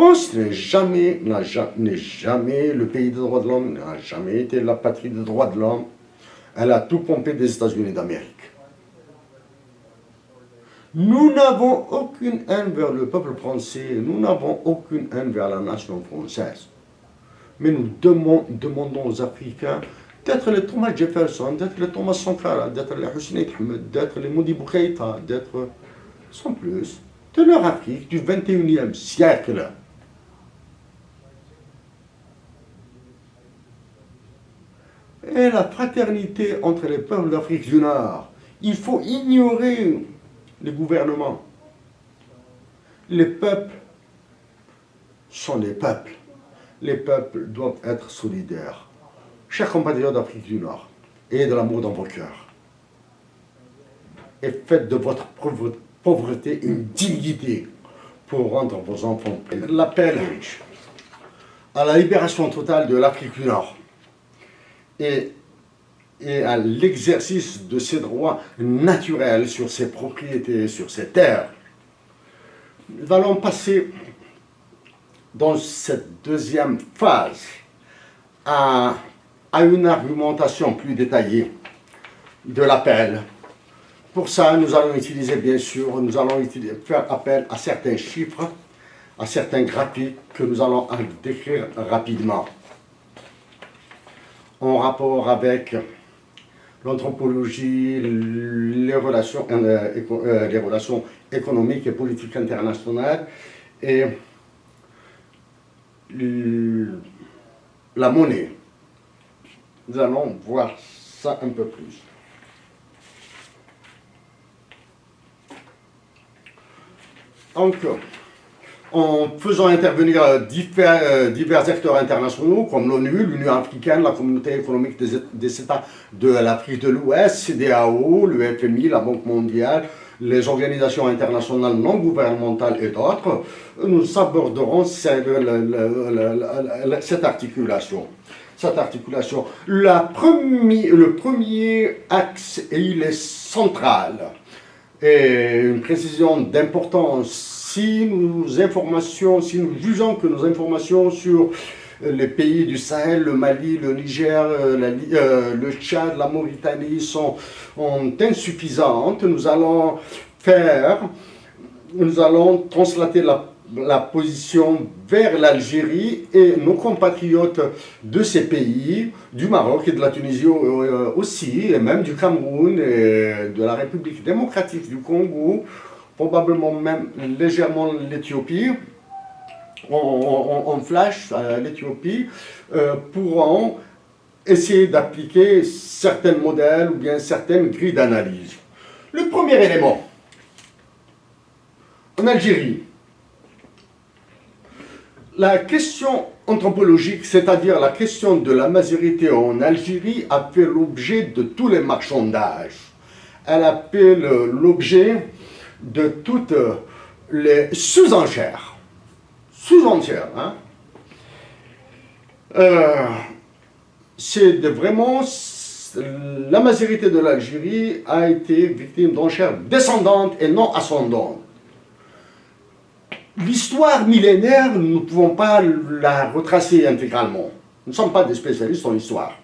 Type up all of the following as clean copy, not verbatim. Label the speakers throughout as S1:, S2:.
S1: France n'est jamais le pays des droits de l'homme, n'a jamais été la patrie des droits de l'homme. Elle a tout pompé des États-Unis d'Amérique. Nous n'avons aucune haine vers le peuple français, nous n'avons aucune haine vers la nation française. Mais nous demandons aux Africains d'être les Thomas Jefferson, d'être les Thomas Sankara, d'être les Hussein Ahmed, d'être les Modibo Keïta, d'être, sans plus, de leur Afrique du 21e siècle. Et la fraternité entre les peuples d'Afrique du Nord. Il faut ignorer les gouvernements. Les peuples sont les peuples. Les peuples doivent être solidaires. Chers compatriotes d'Afrique du Nord, ayez de l'amour dans vos cœurs. Et faites de votre pauvreté une dignité pour rendre vos enfants pleins. L'appel à la libération totale de l'Afrique du Nord et à l'exercice de ses droits naturels sur ses propriétés, sur ses terres. Nous allons passer dans cette deuxième phase à une argumentation plus détaillée de l'appel. Pour ça, nous allons utiliser, bien sûr, faire appel à certains chiffres, à certains graphiques que nous allons décrire rapidement. En rapport avec l'anthropologie, les relations économiques et politiques internationales et la monnaie. Nous allons voir ça un peu plus. Donc, en faisant intervenir divers acteurs internationaux comme l'ONU, l'Union africaine, la Communauté économique des États de l'Afrique de l'Ouest, CEDEAO, le FMI, la Banque mondiale, les organisations internationales non gouvernementales et d'autres, nous aborderons cette articulation. Le premier axe, et il est central, et une précision d'importance. Si nous jugeons que nos informations sur les pays du Sahel, le Mali, le Niger, le Tchad, la Mauritanie sont insuffisantes, nous allons translater la position vers l'Algérie et nos compatriotes de ces pays, du Maroc et de la Tunisie aussi, et même du Cameroun et de la République démocratique du Congo, probablement même légèrement l'Éthiopie, en flash l'Éthiopie, pourront essayer d'appliquer certains modèles ou bien certaines grilles d'analyse. Le premier élément, en Algérie, la question anthropologique, c'est-à-dire la question de la majorité en Algérie, a fait l'objet de tous les marchandages. Elle a fait l'objet de toutes les sous-enchères. Sous-enchères, hein. La majorité de l'Algérie a été victime d'enchères descendantes et non ascendantes. L'histoire millénaire, nous ne pouvons pas la retracer intégralement. Nous ne sommes pas des spécialistes en histoire.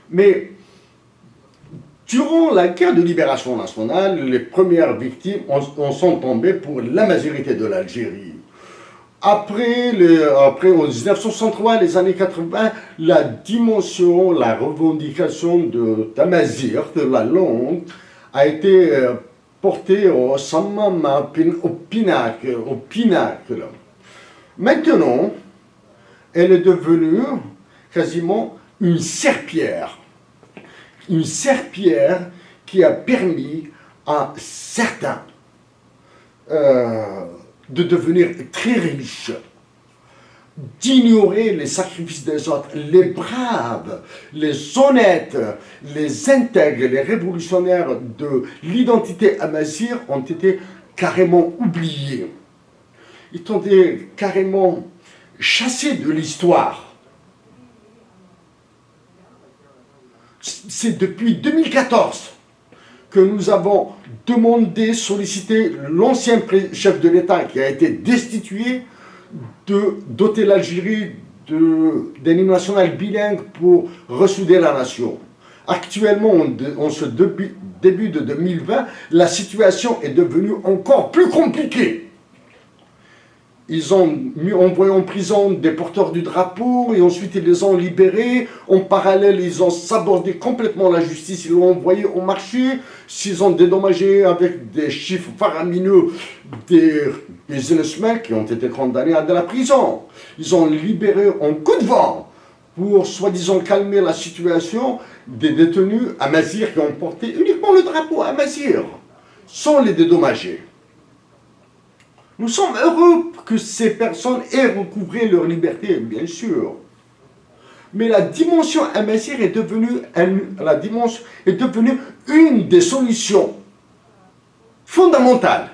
S1: Mais durant la guerre de libération nationale, les premières victimes en sont tombées pour la majorité de l'Algérie. Après, en 1963, les années 80, la dimension, la revendication de Tamazight, de la langue, a été portée au summum, au pinacle. Maintenant, elle est devenue quasiment une serpillière. Une serpillière qui a permis à certains de devenir très riches, d'ignorer les sacrifices des autres. Les braves, les honnêtes, les intègres, les révolutionnaires de l'identité amazigh ont été carrément oubliés. Ils ont été carrément chassés de l'histoire. C'est depuis 2014 que nous avons demandé, sollicité l'ancien chef de l'État qui a été destitué de doter l'Algérie d'un hymne national bilingue pour ressouder la nation. Actuellement, en ce début de 2020, la situation est devenue encore plus compliquée. Ils ont envoyé en prison des porteurs du drapeau et ensuite ils les ont libérés. En parallèle, ils ont sabordé complètement la justice, ils l'ont envoyé au marché. S'ils ont dédommagé avec des chiffres faramineux des businessmen qui ont été condamnés à de la prison. Ils ont libéré en coup de vent pour soi-disant calmer la situation des détenus à Mazir qui ont porté uniquement le drapeau à Mazir, sans les dédommager. Nous sommes heureux que ces personnes aient recouvré leur liberté, bien sûr. Mais la dimension amazigh est devenue une des solutions fondamentales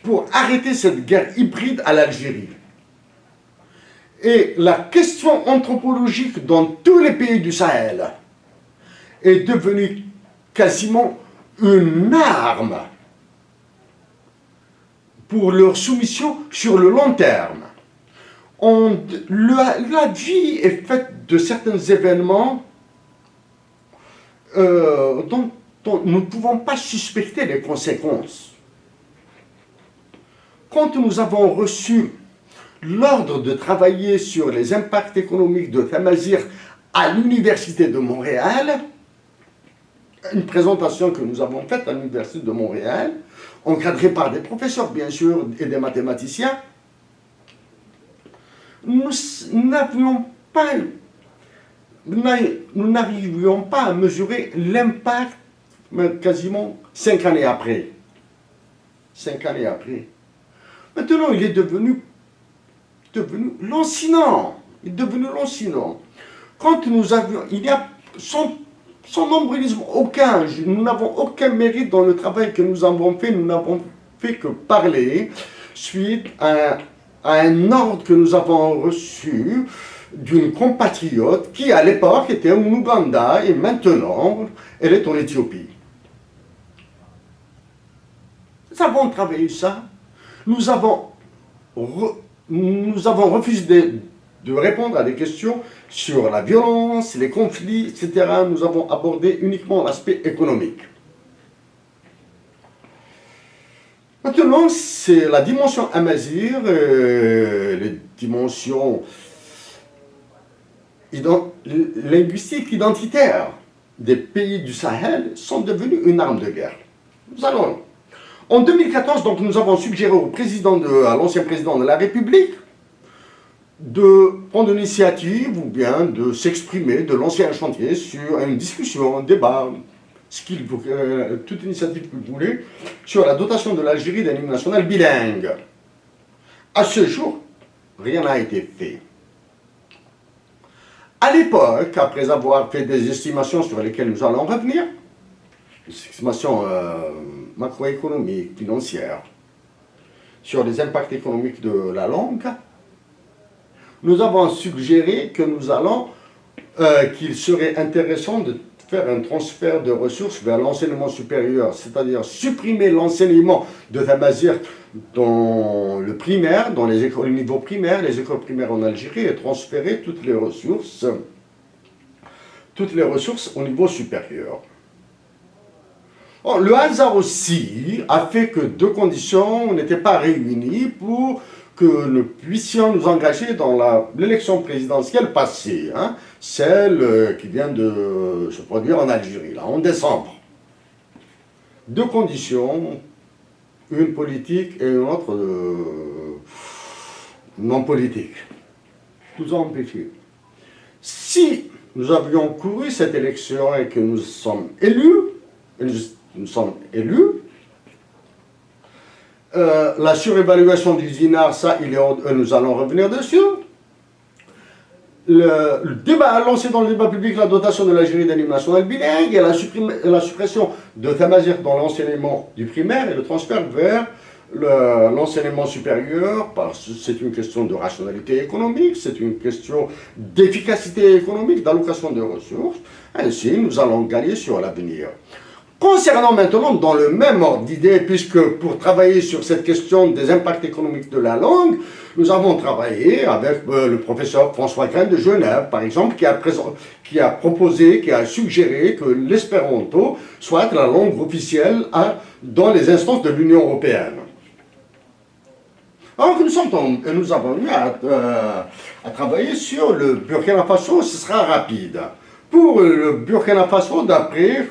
S1: pour arrêter cette guerre hybride à l'Algérie. Et la question anthropologique dans tous les pays du Sahel est devenue quasiment une arme pour leur soumission sur le long terme. La vie est faite de certains événements dont nous ne pouvons pas suspecter les conséquences. Quand nous avons reçu l'ordre de travailler sur les impacts économiques de Tamazight à l'Université de Montréal, une présentation que nous avons faite à l'Université de Montréal, encadrée par des professeurs bien sûr et des mathématiciens, nous n'arrivions pas à mesurer l'impact quasiment 5 années après. 5 années après. Maintenant, il est devenu lancinant. Il est devenu lancinant. Quand nous avions, il y a sans nombrilisme aucun, nous n'avons aucun mérite dans le travail que nous avons fait, nous n'avons fait que parler suite à un ordre que nous avons reçu d'une compatriote qui à l'époque était en Ouganda et maintenant elle est en Éthiopie. Nous avons travaillé ça, nous avons refusé de répondre à des questions sur la violence, les conflits, etc. Nous avons abordé uniquement l'aspect économique. Maintenant, c'est la dimension amazigh, les dimensions linguistiques, identitaires des pays du Sahel sont devenues une arme de guerre. En 2014, donc, nous avons suggéré à l'ancien président de la République de prendre une initiative ou bien de s'exprimer, de lancer un chantier sur une discussion, un débat, toute initiative que vous voulez, sur la dotation de l'Algérie d'un hymne national bilingue. À ce jour, rien n'a été fait. À l'époque, après avoir fait des estimations sur lesquelles nous allons revenir, des estimations macroéconomiques, financières, sur les impacts économiques de la langue, nous avons suggéré que qu'il serait intéressant de faire un transfert de ressources vers l'enseignement supérieur, c'est-à-dire supprimer l'enseignement de Tamazight dans le primaire, dans les écoles, le niveau primaire, les écoles primaires en Algérie, et transférer toutes les ressources au niveau supérieur. Le hasard aussi a fait que deux conditions n'étaient pas réunies pour que nous puissions nous engager dans l'élection présidentielle passée, celle qui vient de se produire en Algérie, là, en décembre. Deux conditions, une politique et une autre non politique, nous ont empêchés. Si nous avions couru cette élection et que nous sommes élus, la surévaluation du dinar, ça, nous allons revenir dessus. Le débat lancé dans le débat public, la dotation de l'Algérie d'un hymne national bilingue et la suppression de Tamazight dans l'enseignement du primaire et le transfert vers l'enseignement supérieur, parce que c'est une question de rationalité économique, c'est une question d'efficacité économique, d'allocation de ressources. Ainsi, nous allons gagner sur l'avenir. Concernant maintenant, dans le même ordre d'idée, puisque pour travailler sur cette question des impacts économiques de la langue, nous avons travaillé avec le professeur François Grain de Genève, par exemple, qui a proposé, qui a suggéré que l'espéranto soit la langue officielle dans les instances de l'Union européenne. Alors que nous avons eu à travailler sur le Burkina Faso, ce sera rapide. Pour le Burkina Faso, d'après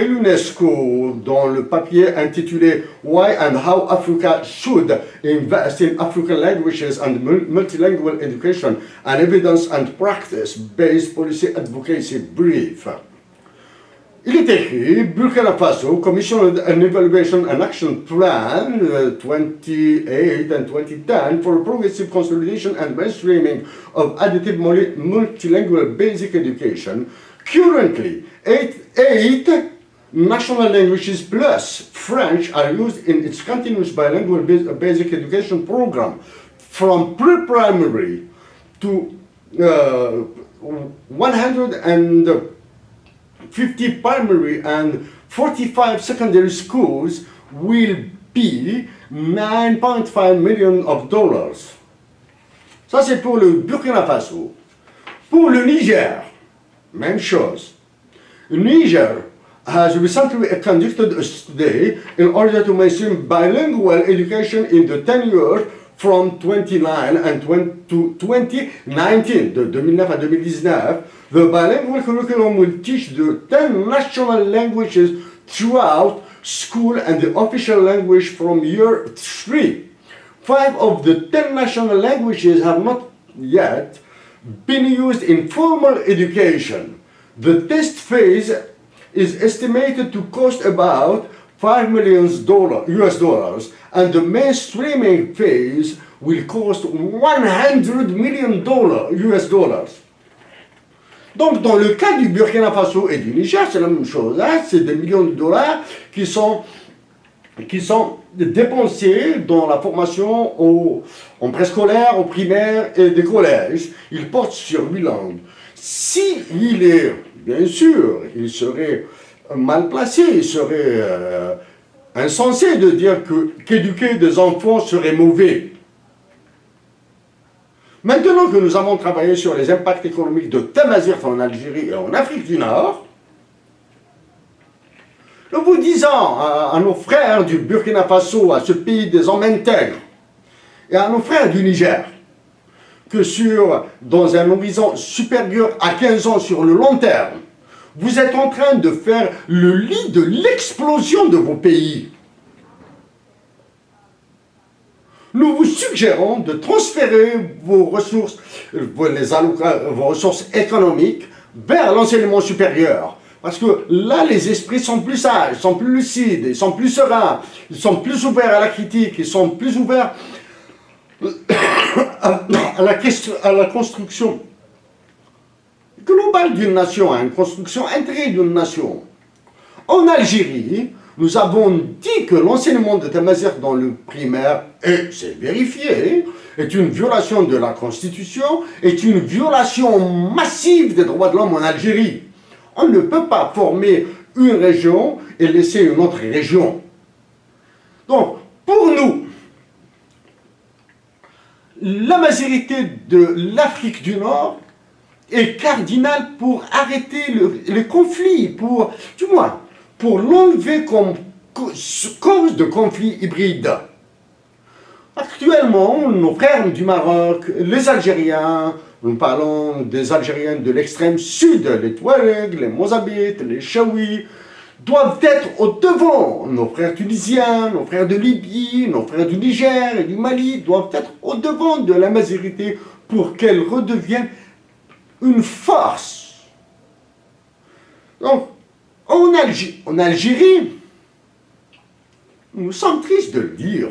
S1: l'UNESCO, dans le papier intitulé Why and How Africa Should Invest in African Languages and Multilingual Education, an Evidence and Practice-Based Policy Advocacy Brief. Il est écrit Burkina Faso Commission an Evaluation and Action Plan 28 and 2010 for progressive consolidation and mainstreaming of additive multilingual basic education. Currently, eight national languages plus French are used in its continuous bilingual basic education program, from pre-primary to 150 primary and 45 secondary schools will be $9.5 million. Ça, c'est pour le Burkina Faso. Pour le Niger, même chose. Niger has recently conducted a study in order to mainstream bilingual education in the 10 years from 2009 to 2019, de 2009 à 2019. The bilingual curriculum will teach the 10 national languages throughout school and the official language from year 3. 5 of the 10 national languages have not yet been used in formal education. The test phase is estimated to cost about $5 million US dollars, and the mainstreaming phase will cost $100 million US dollars. Donc, dans le cas du Burkina Faso et du Niger, c'est la même chose. Hein? C'est des millions de dollars qui sont dépensés dans la formation en préscolaire, au primaire et des collèges. Ils portent sur 8 langues. Si il est, bien sûr, il serait mal placé, il serait insensé de dire qu'éduquer des enfants serait mauvais. Maintenant que nous avons travaillé sur les impacts économiques de Tamazight en Algérie et en Afrique du Nord, nous vous disons à nos frères du Burkina Faso, à ce pays des hommes intègres, et à nos frères du Niger, que dans un horizon supérieur à 15 ans sur le long terme, vous êtes en train de faire le lit de l'explosion de vos pays. Nous vous suggérons de transférer vos ressources économiques vers l'enseignement supérieur. Parce que là, les esprits sont plus sages, sont plus lucides, ils sont plus sereins, ils sont plus ouverts à la critique, ils sont plus ouverts à la construction globale d'une nation, à une construction intégrée d'une nation. En Algérie, nous avons dit que l'enseignement de Tamazight dans le primaire, et c'est vérifié, est une violation de la Constitution, est une violation massive des droits de l'homme en Algérie. On ne peut pas former une région et laisser une autre région. Donc, pour nous, la majorité de l'Afrique du Nord est cardinale pour arrêter les conflits, pour l'enlever comme cause de conflits hybrides. Actuellement, nos frères du Maroc, les Algériens, nous parlons des Algériens de l'extrême sud, les Touaregs, les Mozabites, les Chaouis, doivent être au devant. Nos frères tunisiens, nos frères de Libye, nos frères du Niger et du Mali doivent être au devant de la majorité pour qu'elle redevienne une force. Donc, en Algérie, nous sommes tristes de le dire.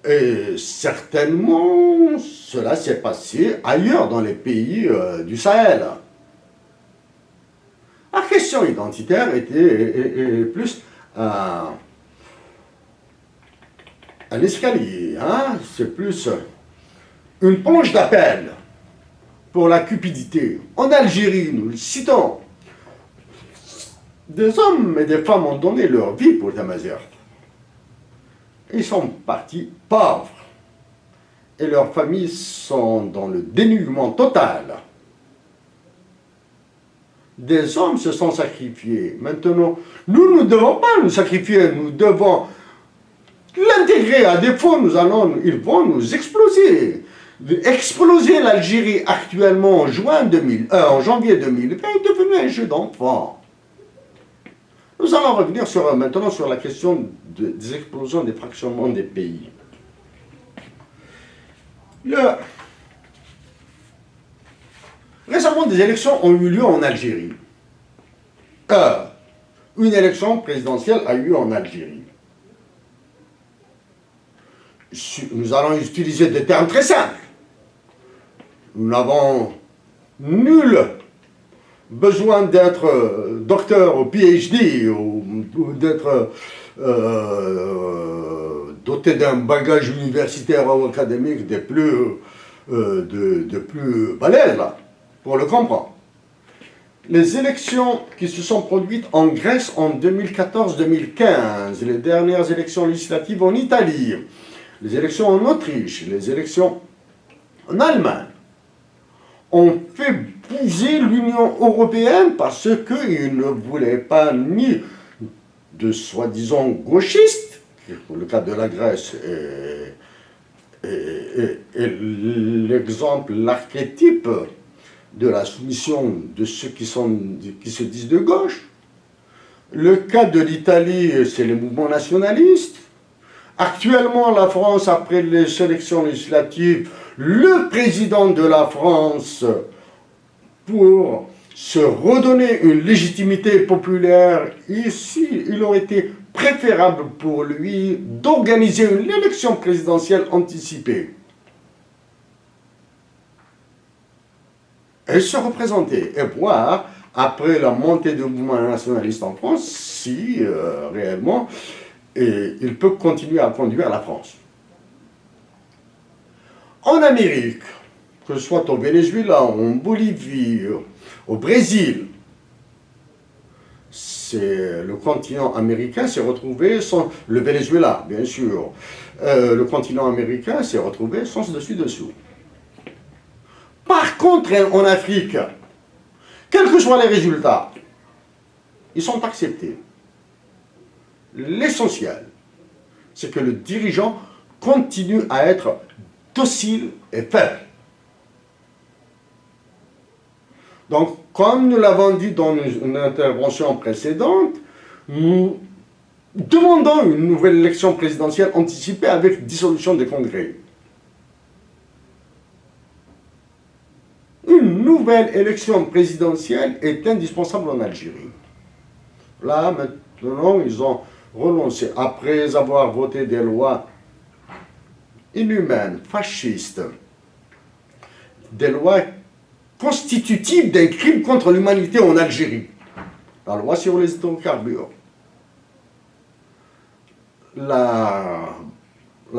S1: Et certainement, cela s'est passé ailleurs dans les pays du Sahel. La question identitaire était plus un escalier, hein? C'est plus une planche d'appel pour la cupidité. En Algérie, nous le citons, des hommes et des femmes ont donné leur vie pour Tamazight. Ils sont partis pauvres. Et leurs familles sont dans le dénuement total. Des hommes se sont sacrifiés. Maintenant, nous ne devons pas nous sacrifier, nous devons l'intégrer. À défaut, ils vont nous exploser. Exploser l'Algérie actuellement en janvier 2020 est devenu un jeu d'enfant. Nous allons revenir maintenant sur la question des explosions, des fractionnements des pays. Récemment, des élections ont eu lieu en Algérie. Une élection présidentielle a eu lieu en Algérie. Nous allons utiliser des termes très simples. Nous n'avons nul besoin d'être docteur au PhD ou d'être doté d'un bagage universitaire ou académique de plus balèze, là, pour le comprendre. Les élections qui se sont produites en Grèce en 2014-2015, les dernières élections législatives en Italie, les élections en Autriche, les élections en Allemagne, ont fait bouger l'Union européenne parce qu'ils ne voulaient pas ni de soi-disant gauchistes, le cas de la Grèce est l'exemple, l'archétype de la soumission de ceux qui se disent de gauche. Le cas de l'Italie, c'est les mouvements nationalistes. Actuellement, la France, après les élections législatives, le président de la France, pour se redonner une légitimité populaire, ici, il aurait été préférable pour lui d'organiser une élection présidentielle anticipée. Et se représenter et voir, après la montée du mouvement nationaliste en France, si réellement il peut continuer à conduire la France. En Amérique, que ce soit au Venezuela, en Bolivie, au Brésil, le continent américain s'est retrouvé sans... Le Venezuela, bien sûr. Le continent américain s'est retrouvé sans dessus-dessous. Par contre, en Afrique, quels que soient les résultats, ils sont acceptés. L'essentiel, c'est que le dirigeant continue à être docile et faible. Donc, comme nous l'avons dit dans une intervention précédente, nous demandons une nouvelle élection présidentielle anticipée avec dissolution des congrès. Une nouvelle élection présidentielle est indispensable en Algérie. Là, maintenant, ils ont renoncé. Après avoir voté des lois inhumaines, fascistes, des lois constitutives d'un crime contre l'humanité en Algérie. La loi sur les hydrocarbures. La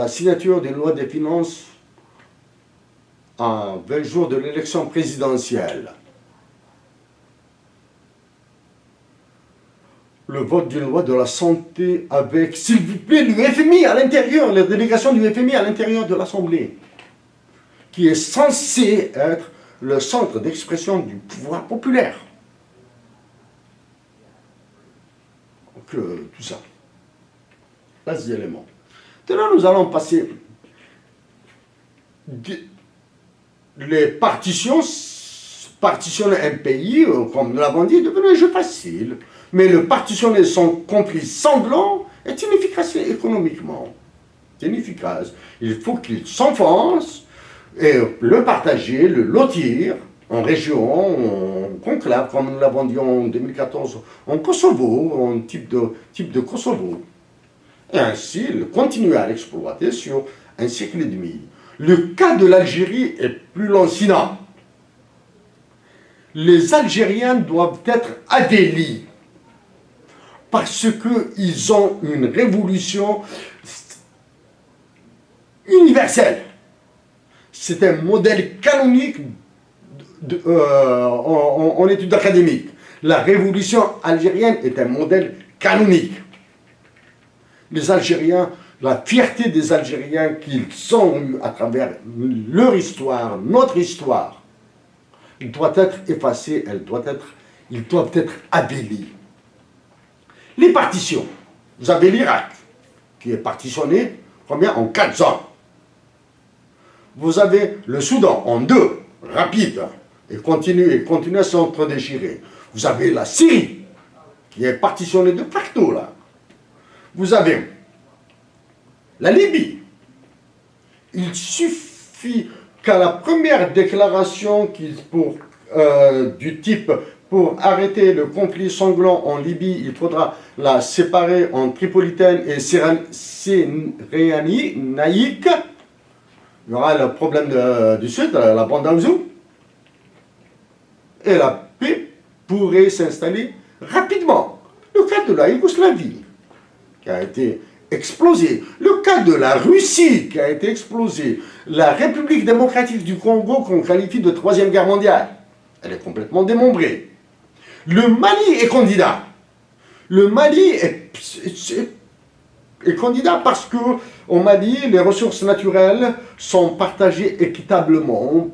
S1: signature d'une loi des finances à 20 jours de l'élection présidentielle. Le vote d'une loi de la santé avec, s'il vous plaît, le FMI à l'intérieur, la délégation du FMI à l'intérieur de l'Assemblée, qui est censé être le centre d'expression du pouvoir populaire. Donc, tout ça. Là, c'est l'élément. Maintenant, nous allons passer les partitions. Partitionner un pays, comme nous l'avons dit, est devenu un jeu facile. Mais le partitionner son complice sanglant est inefficace économiquement. C'est inefficace. Il faut qu'il s'enfonce et le partager, le lotir en région, en conclave, comme nous l'avons dit en 2014, en Kosovo, en type de Kosovo. Et ainsi, continuer à l'exploiter sur un siècle et demi. Le cas de l'Algérie est plus lancinant. Les Algériens doivent être adélis parce qu'ils ont une révolution universelle. C'est un modèle canonique en études académiques. La révolution algérienne est un modèle canonique. Les Algériens, la fierté des Algériens qu'ils ont eue à travers leur histoire, notre histoire, doit être effacée, ils doivent être abélis. Les partitions. Vous avez l'Irak, qui est partitionné, combien? En 4 zones. Vous avez le Soudan en 2, rapide, et continue à s'entre-déchirer. Vous avez la Syrie, qui est partitionnée de partout, là. Vous avez la Libye. Il suffit qu'à la première déclaration du type pour arrêter le conflit sanglant en Libye, il faudra la séparer en tripolitaine et syrénaïque. Il y aura le problème du Sud, la bande d'Amzou. Et la paix pourrait s'installer rapidement. Le cas de la Yougoslavie, qui a été explosé. Le cas de la Russie, qui a été explosé. La République démocratique du Congo, qu'on qualifie de Troisième Guerre mondiale. Elle est complètement démembrée. Le Mali est candidat. Le Mali est candidat parce qu'au Mali, les ressources naturelles sont partagées équitablement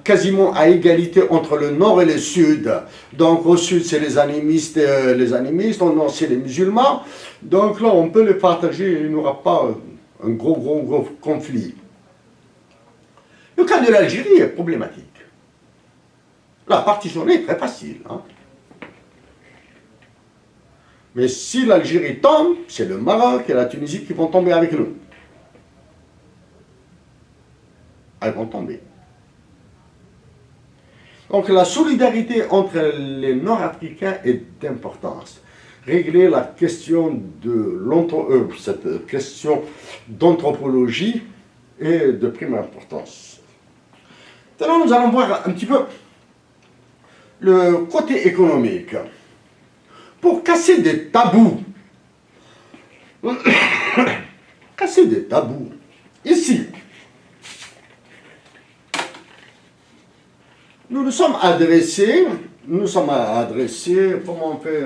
S1: quasiment à égalité entre le nord et le sud. Donc au sud, c'est les animistes, au nord, c'est les musulmans. Donc là, on peut les partager, il n'y aura pas un gros conflit. Le cas de l'Algérie est problématique. La partition est très facile. Hein. Mais si l'Algérie tombe, c'est le Maroc et la Tunisie qui vont tomber avec nous. Elles vont tomber. Donc la solidarité entre les Nord-Africains est d'importance. Régler la question cette question d'anthropologie est de prime importance. Maintenant, nous allons voir un petit peu le côté économique. Pour casser des tabous, ici, nous sommes adressés, comment on fait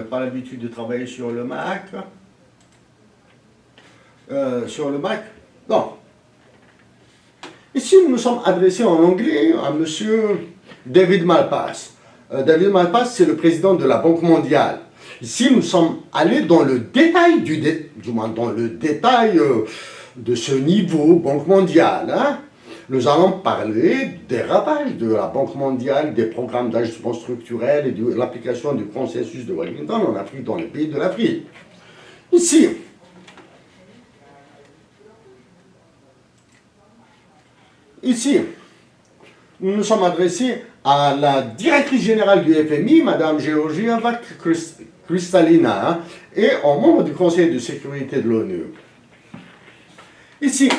S1: par l'habitude de travailler sur le Mac? Non. Ici, nous sommes adressés en anglais à monsieur David Malpass. David Malpass, c'est le président de la Banque mondiale. Ici, nous sommes allés dans le détail de ce niveau Banque mondiale. Hein. Nous allons parler des ravages de la Banque mondiale, des programmes d'ajustement structurel et de l'application du consensus de Washington en Afrique, dans les pays de l'Afrique. Ici, nous nous sommes adressés à la directrice générale du FMI, Mme Georgieva Kristalina, hein, et aux membres du Conseil de sécurité de l'ONU. Ici,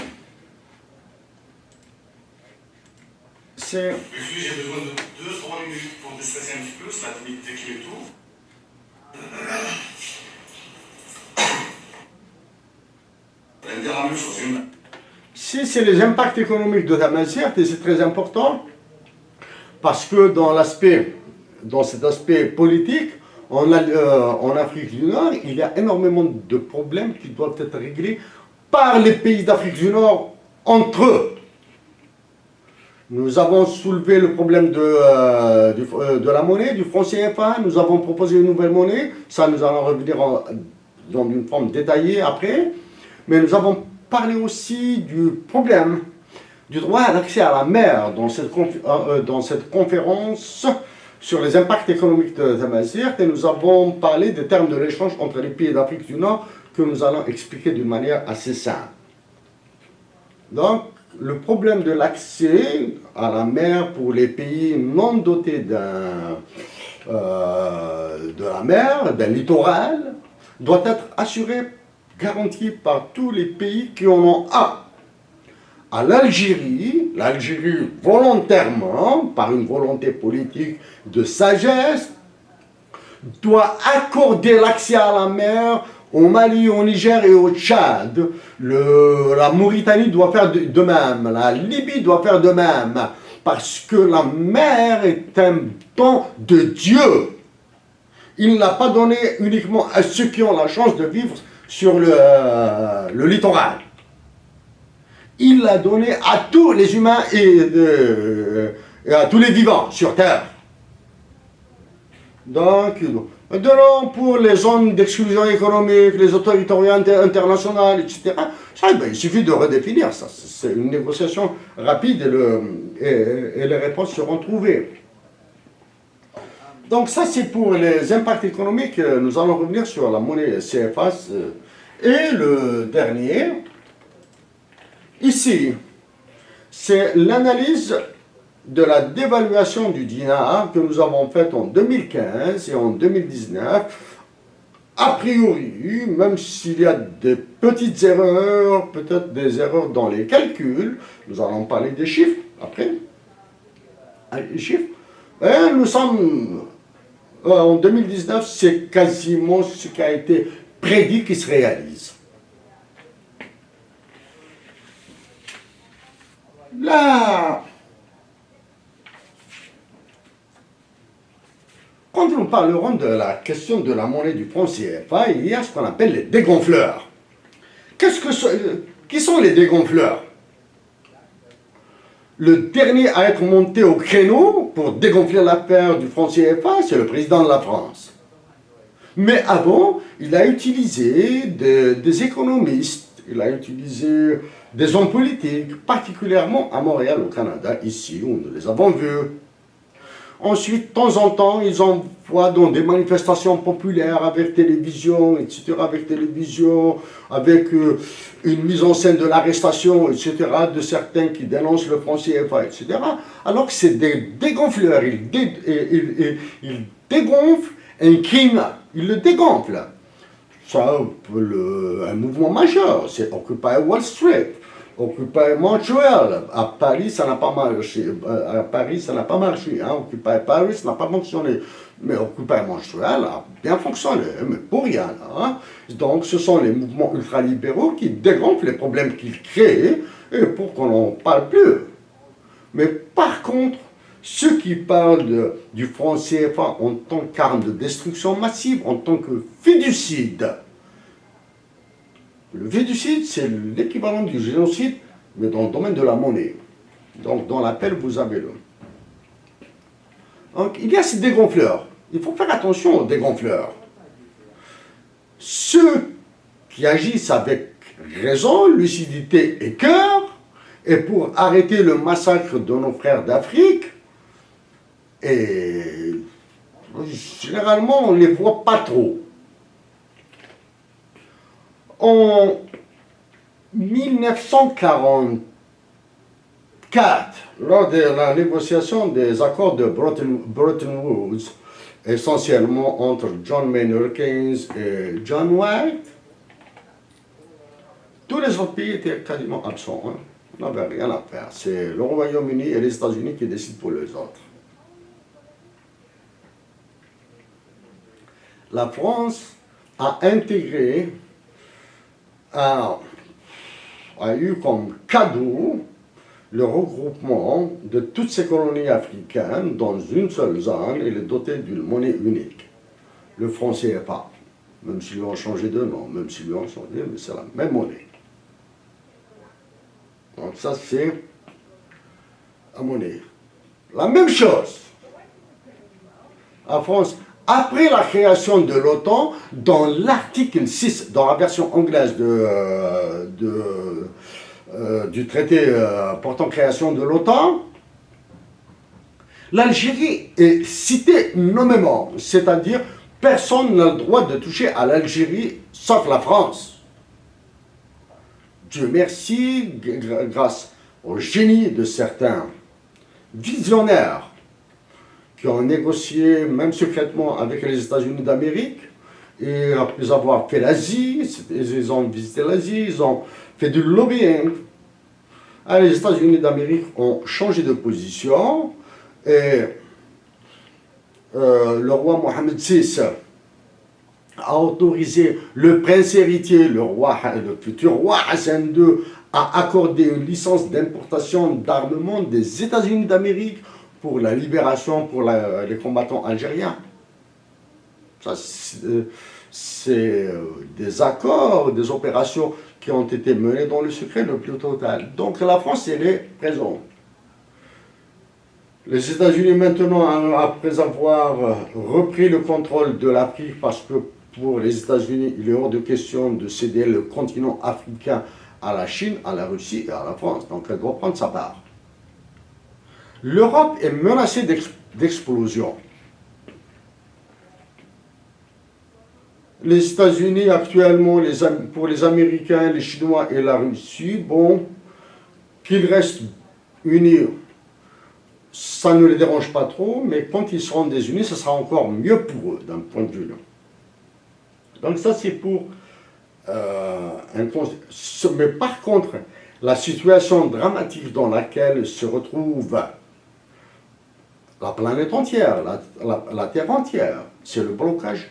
S1: c'est...
S2: J'ai besoin de 2-3 minutes pour déstresser un petit peu, c'est la timidité qui est tout. Elle me dira la même chose.
S1: Si c'est les impacts économiques de Tamasert, et c'est très important, parce que dans cet aspect politique, en Afrique du Nord, il y a énormément de problèmes qui doivent être réglés par les pays d'Afrique du Nord entre eux. Nous avons soulevé le problème de la monnaie, du franc CFA, nous avons proposé une nouvelle monnaie, ça nous allons revenir dans une forme détaillée après, mais nous avons parlé aussi du problème du droit d'accès à la mer dans cette conférence sur les impacts économiques de Tamasert, et nous avons parlé des termes de l'échange entre les pays d'Afrique du Nord que nous allons expliquer d'une manière assez simple. Donc, le problème de l'accès à la mer pour les pays non dotés de la mer, d'un littoral, doit être assuré, garanti par tous les pays qui en ont un. À l'Algérie volontairement, par une volonté politique de sagesse, doit accorder l'accès à la mer au Mali, au Niger et au Tchad. La Mauritanie doit faire de même, la Libye doit faire de même, parce que la mer est un don de Dieu. Il ne l'a pas donné uniquement à ceux qui ont la chance de vivre sur le littoral. Il l'a donné à tous les humains et à tous les vivants sur Terre. Donc, maintenant, pour les zones d'exclusion économique, les autorités internationales, etc., ça, il suffit de redéfinir ça. C'est une négociation rapide et les réponses seront trouvées. Donc ça, c'est pour les impacts économiques. Nous allons revenir sur la monnaie CFA. Et le dernier, ici, c'est l'analyse de la dévaluation du dinar que nous avons faite en 2015 et en 2019. A priori, même s'il y a des petites erreurs, peut-être des erreurs dans les calculs, nous allons parler des chiffres après. Les chiffres. Et nous sommes, en 2019, c'est quasiment ce qui a été prédit qui se réalise. Là, quand nous parlerons de la question de la monnaie du franc CFA, il y a ce qu'on appelle les dégonfleurs. Qui sont les dégonfleurs? Le dernier à être monté au créneau pour dégonfler l'affaire du franc CFA, c'est le président de la France. Mais avant, il a utilisé des économistes, il a utilisé des hommes politiques, particulièrement à Montréal, au Canada, ici, où nous les avons vus. Ensuite, de temps en temps, ils envoient dans des manifestations populaires avec télévision, etc., avec une mise en scène de l'arrestation, etc., de certains qui dénoncent le franc CFA, etc., alors que c'est des dégonfleurs. Ils dégonflent un crime, ils le dégonflent. Ça, un mouvement majeur, c'est Occupy Wall Street. Occupy Montréal, à Paris ça n'a pas marché, hein? Occupy Paris n'a pas fonctionné, mais Occupy Montréal a bien fonctionné, mais pour rien. Hein? Donc ce sont les mouvements ultralibéraux qui dégonflent les problèmes qu'ils créent et pour qu'on n'en parle plus. Mais par contre, ceux qui parlent du franc CFA en tant qu'arme de destruction massive, en tant que fiducide, le fiducide, c'est l'équivalent du génocide, mais dans le domaine de la monnaie. Donc, dans l'appel, vous avez le. Donc, il y a ces dégonfleurs. Il faut faire attention aux dégonfleurs. Ceux qui agissent avec raison, lucidité et cœur, et pour arrêter le massacre de nos frères d'Afrique, et généralement, on ne les voit pas trop. En 1944, lors de la négociation des accords de Bretton Woods, essentiellement entre John Maynard Keynes et John White, tous les autres pays étaient quasiment absents. Hein. On n'avait rien à faire. C'est le Royaume-Uni et les États-Unis qui décident pour les autres. La France a intégré a eu comme cadeau le regroupement de toutes ces colonies africaines dans une seule zone et les doter d'une monnaie unique, le franc CFA. Même s'ils ont changé de nom, mais c'est la même monnaie. Donc ça, c'est la monnaie. La même chose. En France, après la création de l'OTAN, dans l'article 6, dans la version anglaise du traité portant création de l'OTAN, l'Algérie est citée nommément, c'est-à-dire personne n'a le droit de toucher à l'Algérie sauf la France. Dieu merci, grâce au génie de certains visionnaires qui ont négocié, même secrètement, avec les États-Unis d'Amérique, et après avoir fait l'Asie, ils ont visité l'Asie, ils ont fait du lobbying. Alors, les États-Unis d'Amérique ont changé de position, et le roi Mohamed VI a autorisé le prince héritier, le futur roi Hassan II, à accorder une licence d'importation d'armement des États-Unis d'Amérique pour la libération pour les combattants algériens. Ça, c'est des accords, des opérations qui ont été menées dans le secret le plus total. Donc la France, elle est présente. Les États-Unis maintenant, après avoir repris le contrôle de l'Afrique, parce que pour les États-Unis, il est hors de question de céder le continent africain à la Chine, à la Russie et à la France. Donc elle doit prendre sa part. L'Europe est menacée d'explosion. Les États-Unis actuellement, pour les Américains, les Chinois et la Russie, bon, qu'ils restent unis, ça ne les dérange pas trop, mais quand ils seront désunis, ce sera encore mieux pour eux, d'un point de vue là. Donc ça, c'est pour mais par contre, la situation dramatique dans laquelle se retrouve la planète entière, la Terre entière, c'est le blocage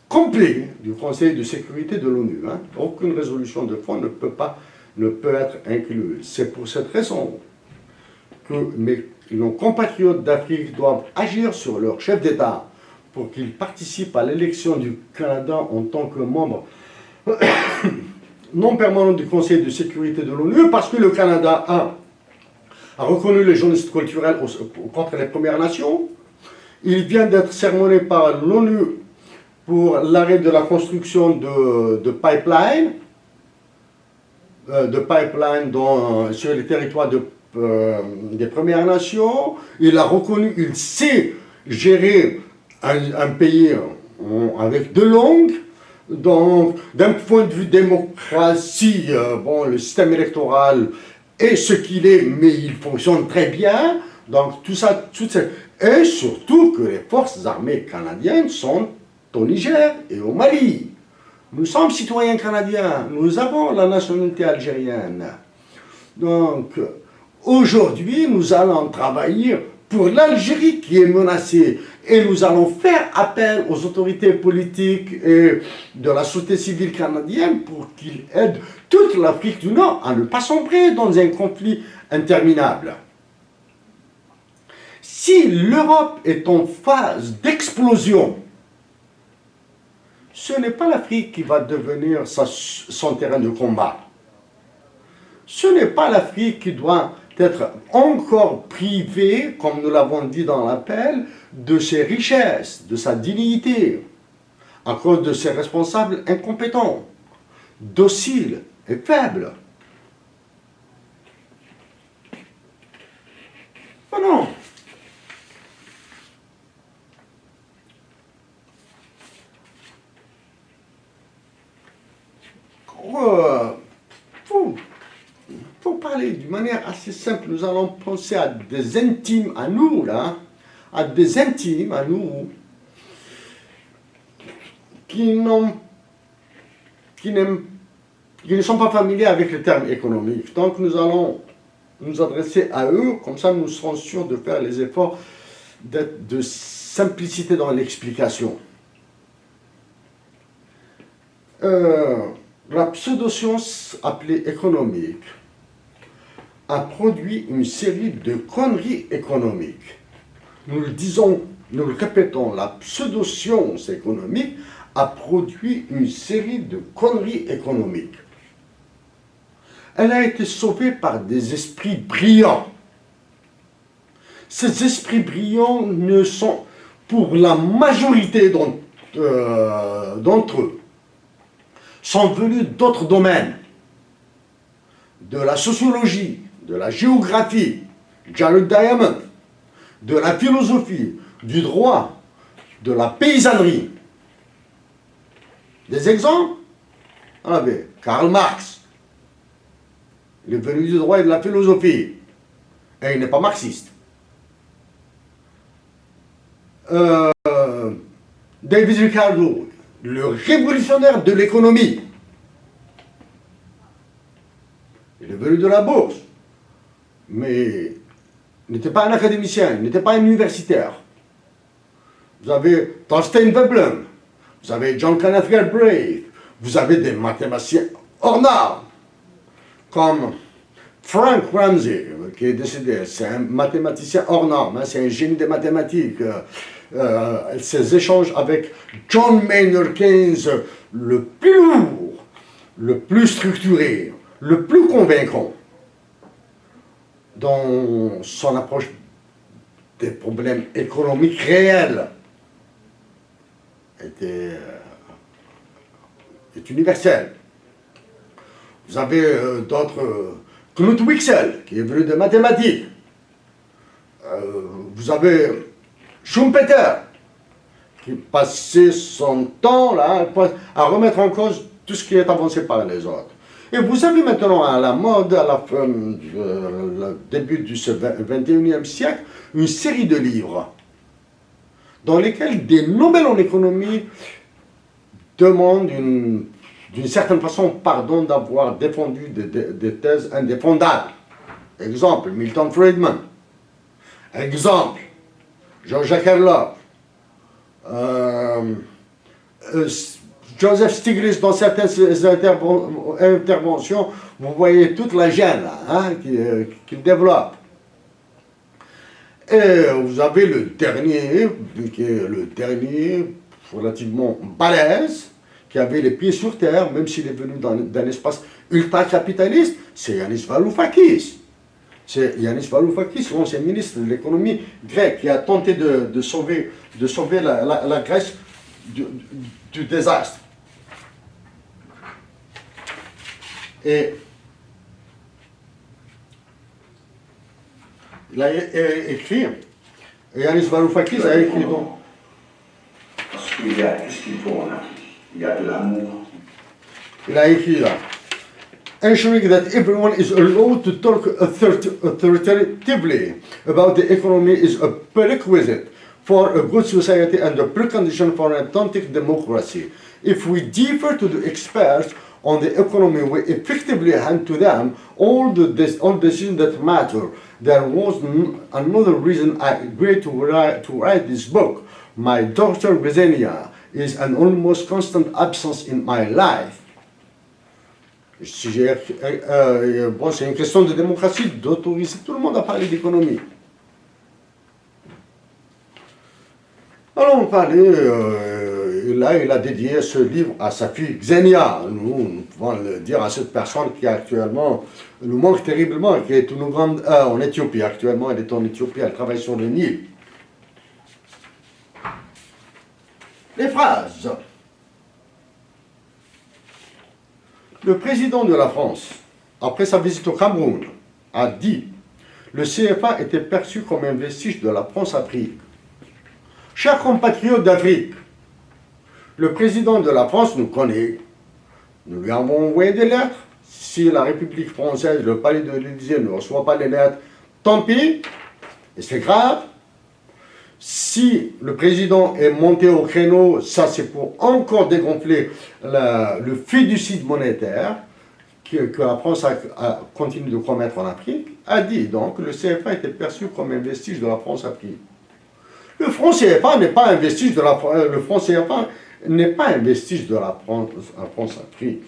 S1: complet du Conseil de sécurité de l'ONU. Hein. Aucune résolution de fond ne peut être incluse. C'est pour cette raison que nos compatriotes d'Afrique doivent agir sur leur chef d'État pour qu'ils participent à l'élection du Canada en tant que membre non permanent du Conseil de sécurité de l'ONU, parce que le Canada a reconnu les journalistes culturels contre les Premières Nations. Il vient d'être sermonné par l'ONU pour l'arrêt de la construction de pipelines sur les territoires des Premières Nations. Il a reconnu, il sait gérer un pays avec de langues. Donc, d'un point de vue démocratie, bon, le système électoral est ce qu'il est, mais il fonctionne très bien. Donc, et surtout que les forces armées canadiennes sont au Niger et au Mali. Nous sommes citoyens canadiens, nous avons la nationalité algérienne. Donc, aujourd'hui, nous allons travailler pour l'Algérie qui est menacée. Et nous allons faire appel aux autorités politiques et de la société civile canadienne pour qu'ils aident toute l'Afrique du Nord à ne pas sombrer dans un conflit interminable. Si l'Europe est en phase d'explosion, ce n'est pas l'Afrique qui va devenir son terrain de combat. Ce n'est pas l'Afrique qui doit être encore privée, comme nous l'avons dit dans l'appel, de ses richesses, de sa dignité, à cause de ses responsables incompétents, dociles et faibles. Oh non. Pour parler d'une manière assez simple, nous allons penser à des intimes à nous, là, à des intimes à nous, qui ne sont pas familiers avec le terme économique. Donc nous allons nous adresser à eux, comme ça nous serons sûrs de faire les efforts de simplicité dans l'explication. La pseudo-science appelée économique a produit une série de conneries économiques. Nous le disons, nous le répétons, la pseudo-science économique a produit une série de conneries économiques. Elle a été sauvée par des esprits brillants. Ces esprits brillants ne sont, pour la majorité d'entre eux, sont venus d'autres domaines, de la sociologie, de la géographie, Jared Diamond, de la philosophie, du droit, de la paysannerie. Des exemples? On avait Karl Marx. Il est venu du droit et de la philosophie. Et il n'est pas marxiste. David Ricardo, le révolutionnaire de l'économie. Il est venu de la bourse. Mais il n'était pas un académicien, il n'était pas un universitaire. vous avez Thorstein Veblen, vous avez John Kenneth Galbraith, vous avez des mathématiciens hors normes, comme Frank Ramsey, qui est décédé, c'est un mathématicien hors norme, hein, c'est un génie des mathématiques. Ses échanges avec John Maynard Keynes, le plus lourd, le plus structuré, le plus convaincant dans son approche des problèmes économiques réels, est universel. Vous avez d'autres, Knut Wicksell, qui est venu de mathématiques. Vous avez Schumpeter, qui passait son temps là, à remettre en cause tout ce qui est avancé par les autres. Et vous avez maintenant à la mode, à la fin, le début du 21e siècle, une série de livres dans lesquels des Nobel en économie demandent d'une certaine façon pardon d'avoir défendu des thèses indéfendables. Exemple, Milton Friedman. Exemple, Jean-Jacques Herlop. Joseph Stiglitz, dans certaines interventions, vous voyez toute la gêne qu'il développe. Et vous avez le dernier, qui est le dernier relativement balèze, qui avait les pieds sur terre, même s'il est venu d'un espace ultra-capitaliste, c'est Yanis Varoufakis. C'est Yanis Varoufakis, l'ancien ministre de l'économie grec, qui a tenté de sauver la Grèce du désastre. Et il a écrit, Yanis Varoufakis a écrit donc.
S3: Parce qu'il y a tout ce qu'il faut en Afrique. Il y a de l'amour.
S1: Il a écrit là. Ensuring that everyone is allowed to talk authoritatively about the economy is a prerequisite for a good society and a precondition for an authentic democracy. If we defer to the experts on the economy, we effectively hand to them all decisions that matter. There was another reason I agreed to write this book. My daughter Ksenia is an almost constant absence in my life. Bon, c'est une question de démocratie, d'autoriser tout le monde à parler d'économie. Alors on parlait, là il a dédié ce livre à sa fille Xenia. Nous pouvons le dire à cette personne qui actuellement nous manque terriblement, qui est une grande, en Éthiopie actuellement, elle est en Éthiopie, elle travaille sur le Nil. Les phrases. Le président de la France, après sa visite au Cameroun, a dit « Le CFA était perçu comme un vestige de la France-Afrique. » Chers compatriotes d'Afrique, le président de la France nous connaît. Nous lui avons envoyé des lettres. Si la République française, le palais de l'Élysée ne reçoit pas les lettres, tant pis, et c'est grave. Si le président est monté au créneau, ça c'est pour encore dégonfler le fiducide monétaire que la France continue de commettre en Afrique, a dit donc que le CFA était perçu comme un vestige de la France-Afrique. Le franc CFA n'est pas un vestige de la France-Afrique.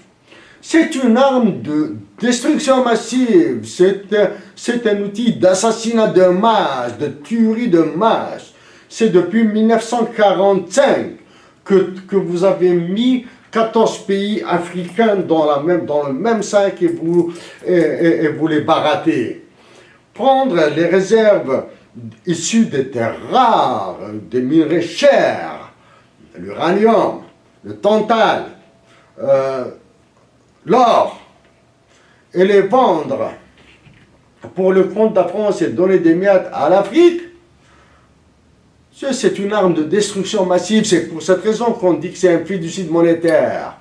S1: C'est une arme de destruction massive, c'est un outil d'assassinat de masse, de tuerie de masse. C'est depuis 1945 que vous avez mis 14 pays africains dans le même sac et vous les barattez. Prendre les réserves issues des terres rares, des minerais chers, l'uranium, le tantal, l'or, et les vendre pour le compte de la France et donner des miettes à l'Afrique, c'est une arme de destruction massive. C'est pour cette raison qu'on dit que c'est un fiducide monétaire.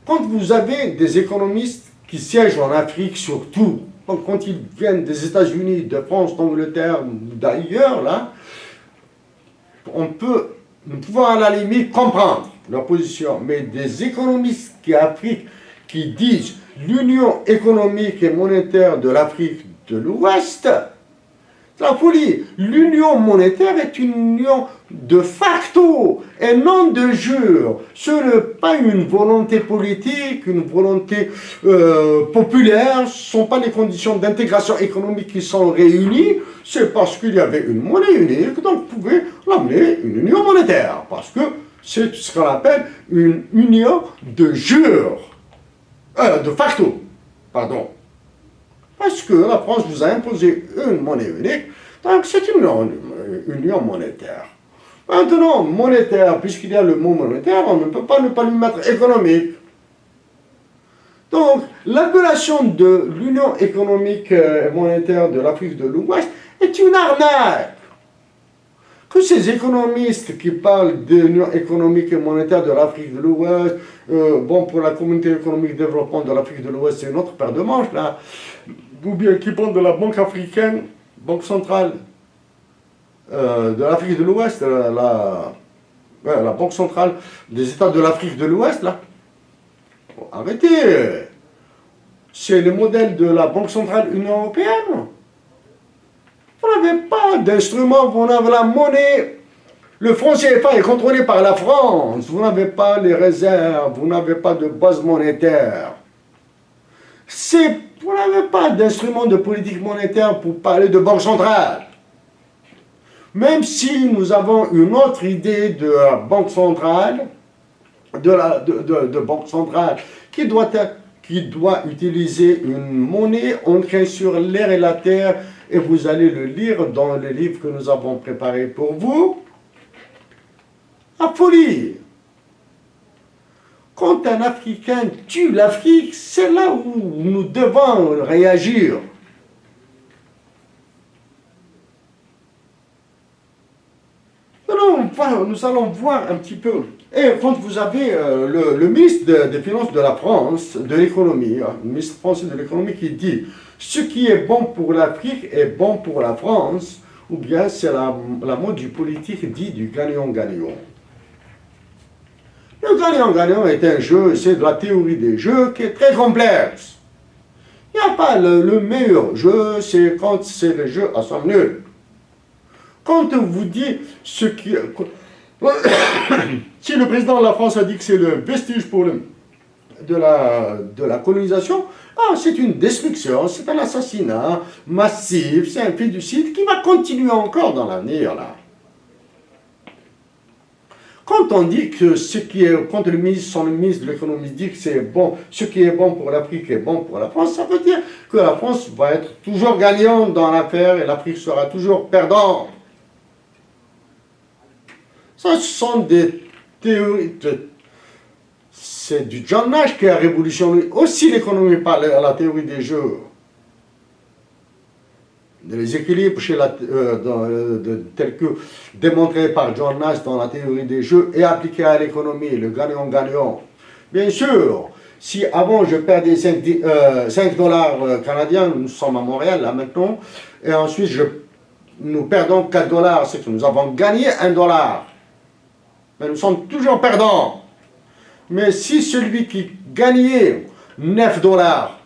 S1: Quand vous avez des économistes qui siègent en Afrique surtout, quand ils viennent des États-Unis, de France, d'Angleterre, d'ailleurs, là, nous pouvons à la limite comprendre leur position. Mais des économistes qui disent l'union économique et monétaire de l'Afrique de l'Ouest, C'est la folie. L'union monétaire est une union de facto et non de jure. Ce n'est pas une volonté politique, une volonté populaire. Ce ne sont pas les conditions d'intégration économique qui sont réunies. C'est parce qu'il y avait une monnaie unique, donc vous pouvez l'amener une union monétaire. Parce que c'est ce qu'on appelle une union de jure. De facto, pardon. Parce que la France vous a imposé une monnaie unique, donc c'est une union monétaire. Maintenant, monétaire, puisqu'il y a le mot monétaire, on ne peut pas ne pas lui mettre économique. Donc, l'appellation de l'Union économique et monétaire de l'Afrique de l'Ouest est une arnaque. Que ces économistes qui parlent de l'Union économique et monétaire de l'Afrique de l'Ouest, bon, pour la communauté économique de développement de l'Afrique de l'Ouest, c'est une autre paire de manches, là, ou bien qui parlent de la Banque africaine, Banque centrale de l'Afrique de l'Ouest, la Banque centrale des États de l'Afrique de l'Ouest, là. Bon, arrêtez. C'est le modèle de la Banque centrale Union européenne. Vous n'avez pas d'instrument, vous n'avez la monnaie. Le franc CFA est contrôlé par la France. Vous n'avez pas les réserves, vous n'avez pas de base monétaire. Vous n'avez pas d'instrument de politique monétaire pour parler de banque centrale. Même si nous avons une autre idée de la banque centrale, de banque centrale, qui doit utiliser une monnaie ancrée sur l'air et la terre, et vous allez le lire dans le livre que nous avons préparé pour vous. La folie. Quand un Africain tue l'Afrique, c'est là où nous devons réagir. Nous allons voir un petit peu. Et quand vous avez le ministre des Finances de la France, de l'économie, le ministre français de l'économie qui dit « Ce qui est bon pour l'Afrique est bon pour la France », ou bien c'est la mode du politique dit du gagnant-gagnant. Le gagnant-gagnant est un jeu, c'est de la théorie des jeux qui est très complexe. Il n'y a pas le meilleur jeu, c'est quand c'est le jeu à somme nulle. Quand on vous dit ce qui... si le président de la France a dit que c'est le vestige de la colonisation, c'est une destruction, c'est un assassinat massif, c'est un féticide qui va continuer encore dans l'avenir, là. Quand on dit que quand le ministre de l'économie dit que c'est bon, ce qui est bon pour l'Afrique est bon pour la France, ça veut dire que la France va être toujours gagnante dans l'affaire et l'Afrique sera toujours perdante. Ça, ce sont des théories. C'est du John Nash qui a révolutionné aussi l'économie par la théorie des jeux. Les équilibres tels que démontrés par John Nash dans la théorie des jeux et appliqués à l'économie, le gagnant-gagnant. Bien sûr, si avant je perdais 5 dollars canadiens, nous sommes à Montréal là maintenant, et ensuite nous perdons 4 dollars, c'est que nous avons gagné 1 dollar. Mais nous sommes toujours perdants. Mais si celui qui gagnait 9 dollars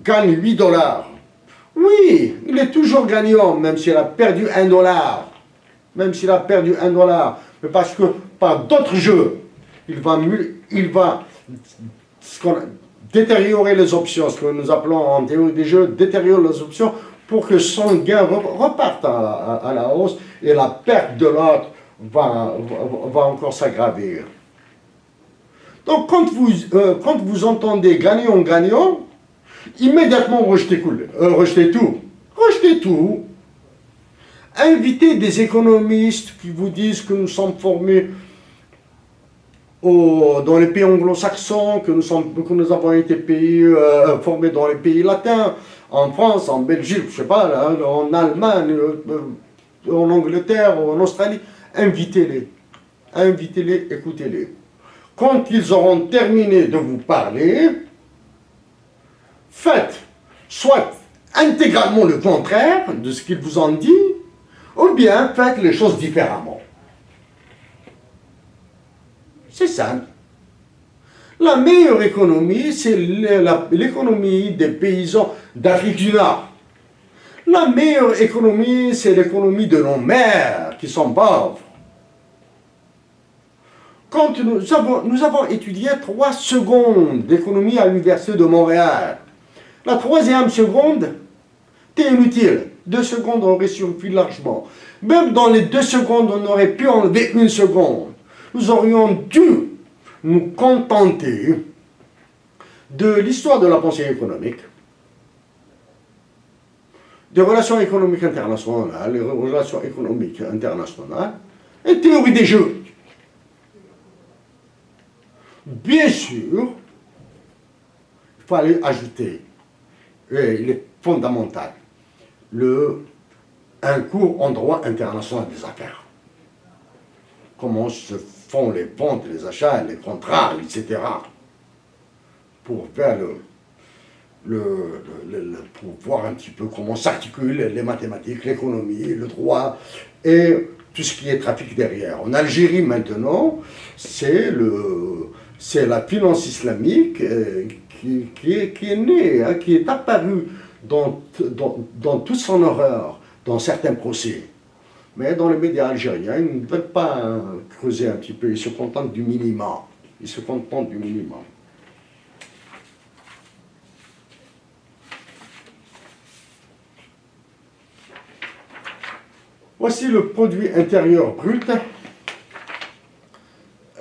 S1: gagne 8 dollars, oui, il est toujours gagnant, même s'il a perdu 1 dollar. Même s'il a perdu 1 dollar. Mais parce que par d'autres jeux, il va détériorer les options, ce que nous appelons en théorie des jeux, détériorer les options pour que son gain reparte à la hausse et la perte de l'autre va encore s'aggraver. Donc quand vous entendez gagnant-gagnant, immédiatement rejetez tout. Rejetez tout. Invitez des économistes qui vous disent que nous sommes formés dans les pays anglo-saxons, que nous avons été formés dans les pays latins, en France, en Belgique, je ne sais pas, là, en Allemagne, en Angleterre, en Australie. Invitez-les. Invitez-les, écoutez-les. Quand ils auront terminé de vous parler, faites soit intégralement le contraire de ce qu'ils vous ont dit, ou bien faites les choses différemment. C'est simple. La meilleure économie, c'est l'économie des paysans d'Afrique du Nord. La meilleure économie, c'est l'économie de nos mères qui sont pauvres. Quand nous avons étudié 3 secondes d'économie à l'Université de Montréal. La 3e seconde était inutile. 2 secondes auraient suffi largement. Même dans les 2 secondes, on aurait pu enlever 1 seconde. Nous aurions dû nous contenter de l'histoire de la pensée économique, des relations économiques internationales, les relations économiques internationales, et théorie des jeux. Bien sûr, il fallait ajouter, et il est fondamental, un cours en droit international des affaires. Comment se font les ventes, les achats, les contrats, etc. Pour faire pour voir un petit peu comment s'articulent les mathématiques, l'économie, le droit et tout ce qui est trafic derrière. En Algérie maintenant, c'est la finance islamique qui est née, hein, qui est apparue dans toute son horreur dans certains procès. Mais dans les médias algériens, ils ne veulent pas creuser un petit peu, ils se contentent du minimum. Ils se contentent du minimum. Voici le produit intérieur brut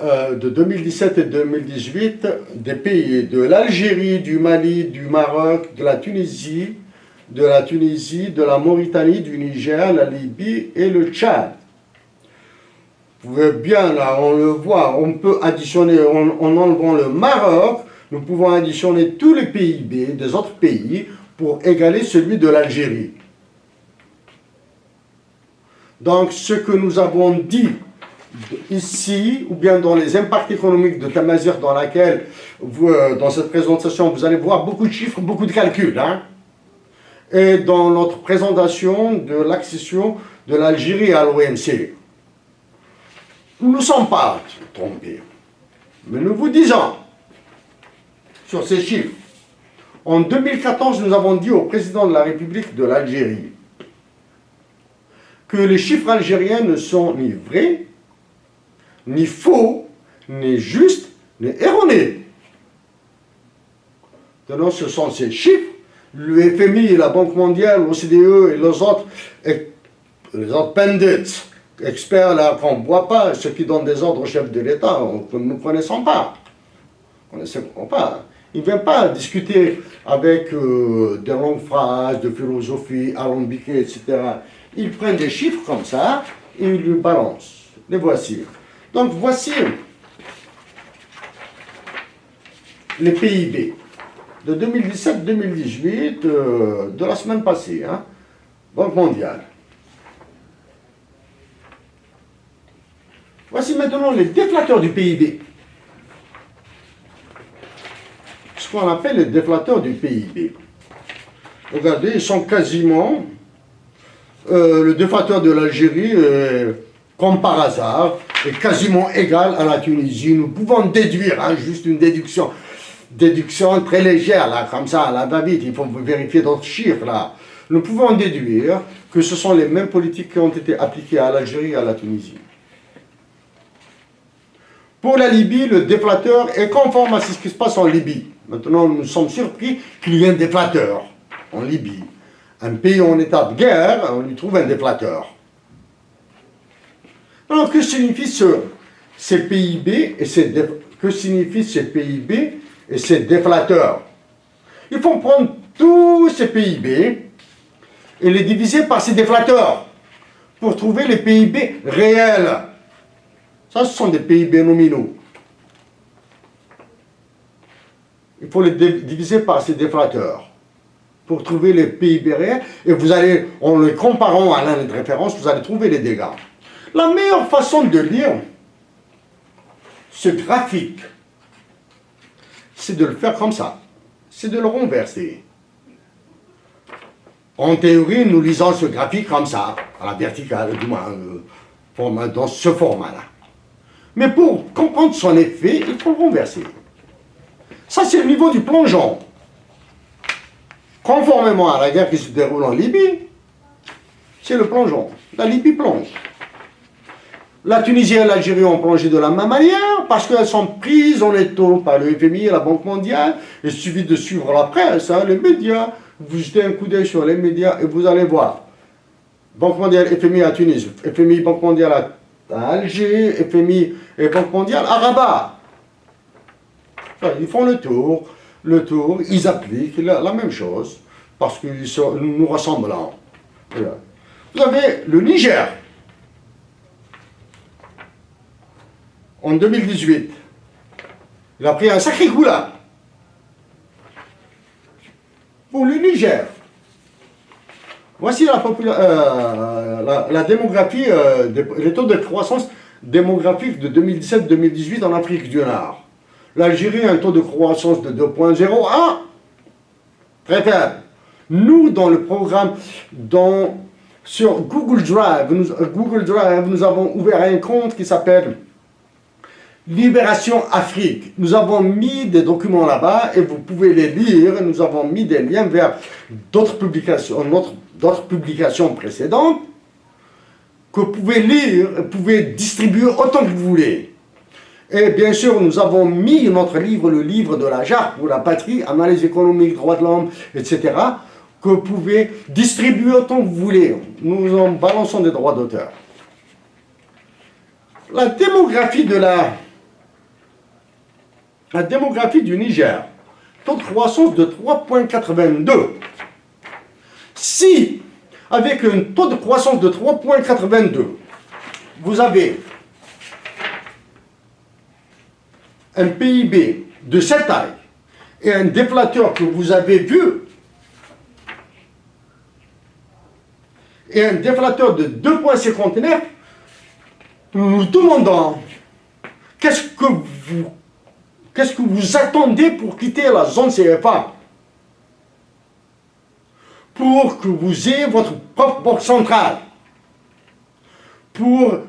S1: de 2017 et 2018 des pays de l'Algérie, du Mali, du Maroc, de la Tunisie, de la Mauritanie, du Niger, la Libye et le Tchad. Vous voyez bien, là, on le voit, on peut additionner, en enlevant le Maroc, nous pouvons additionner tous les PIB des autres pays pour égaler celui de l'Algérie. Donc, ce que nous avons dit ici, ou bien dans les impacts économiques de Tamazir, dans laquelle, dans cette présentation, vous allez voir beaucoup de chiffres, beaucoup de calculs, hein. Et dans notre présentation de l'accession de l'Algérie à l'OMC. Nous ne sommes pas trompés, mais nous vous disons, sur ces chiffres, en 2014, nous avons dit au président de la République de l'Algérie que les chiffres algériens ne sont ni vrais, ni faux, ni justes, ni erronés. Donc ce sont ces chiffres, le FMI, la Banque mondiale, l'OCDE et les autres pundits, experts là qu'on ne voit pas, ceux qui donnent des ordres au chef de l'État, nous ne connaissons pas. Ils ne viennent pas discuter avec des longues phrases, de philosophie alambiquée, etc. Ils prennent des chiffres comme ça et ils les balancent. Les voici. Donc voici les PIB de 2017-2018 de la semaine passée, hein, Banque mondiale. Voici maintenant les déflateurs du PIB. Ce qu'on appelle les déflateurs du PIB. Regardez, ils sont quasiment... le déflateur de l'Algérie, comme par hasard, est quasiment égal à la Tunisie. Nous pouvons déduire, hein, juste une déduction très légère, là, comme ça, à la va-vite, il faut vérifier d'autres chiffres, là. Nous pouvons déduire que ce sont les mêmes politiques qui ont été appliquées à l'Algérie et à la Tunisie. Pour la Libye, le déflateur est conforme à ce qui se passe en Libye. Maintenant, nous sommes surpris qu'il y ait un déflateur en Libye. Un pays en état de guerre, on lui trouve un déflateur. Alors, que signifient ces PIB et que signifient ces PIB et ces déflateurs? Il faut prendre tous ces PIB et les diviser par ces déflateurs pour trouver les PIB réels. Ça, ce sont des PIB nominaux. Il faut les diviser par ces déflateurs pour trouver les PIB réels, et vous allez, en les comparant à l'un de référence, vous allez trouver les dégâts. La meilleure façon de lire ce graphique, c'est de le faire comme ça, c'est de le renverser. En théorie, nous lisons ce graphique comme ça, à la verticale, du moins, dans ce format-là. Mais pour comprendre son effet, il faut le renverser. Ça, c'est le niveau du plongeon. Conformément à la guerre qui se déroule en Libye, c'est le plongeon. La Libye plonge. La Tunisie et l'Algérie ont plongé de la même manière parce qu'elles sont prises en étau par le FMI et la Banque mondiale. Il suffit de suivre la presse, hein, les médias. Vous jetez un coup d'œil sur les médias et vous allez voir. Banque mondiale, FMI à Tunis, FMI, Banque mondiale à Alger, FMI et Banque mondiale à Rabat. Ils font le tour, ils appliquent la même chose parce qu'ils sont nous ressemblants. Voilà. Vous avez le Niger. En 2018, il a pris un sacré coup là. Pour le Niger, voici la démographie, les taux de croissance démographique de 2017-2018 en Afrique du Nord. L'Algérie a un taux de croissance de 2,01, très faible. Nous, dans le programme, sur Google Drive, nous avons ouvert un compte qui s'appelle Libération Afrique. Nous avons mis des documents là-bas et vous pouvez les lire. Nous avons mis des liens vers d'autres publications précédentes que vous pouvez lire et vous pouvez distribuer autant que vous voulez. Et bien sûr, nous avons mis notre livre, le livre de la Jarre pour la patrie, analyse économique, droits de l'homme, etc., que vous pouvez distribuer autant que vous voulez. Nous en balançons des droits d'auteur. La démographie du Niger, taux de croissance de 3,82. Si, avec un taux de croissance de 3,82, vous avez un PIB de cette taille et un déflateur que vous avez vu, et un déflateur de 2,59, nous nous demandons qu'est-ce que vous attendez pour quitter la zone CFA? Pour que vous ayez votre propre banque centrale. Pour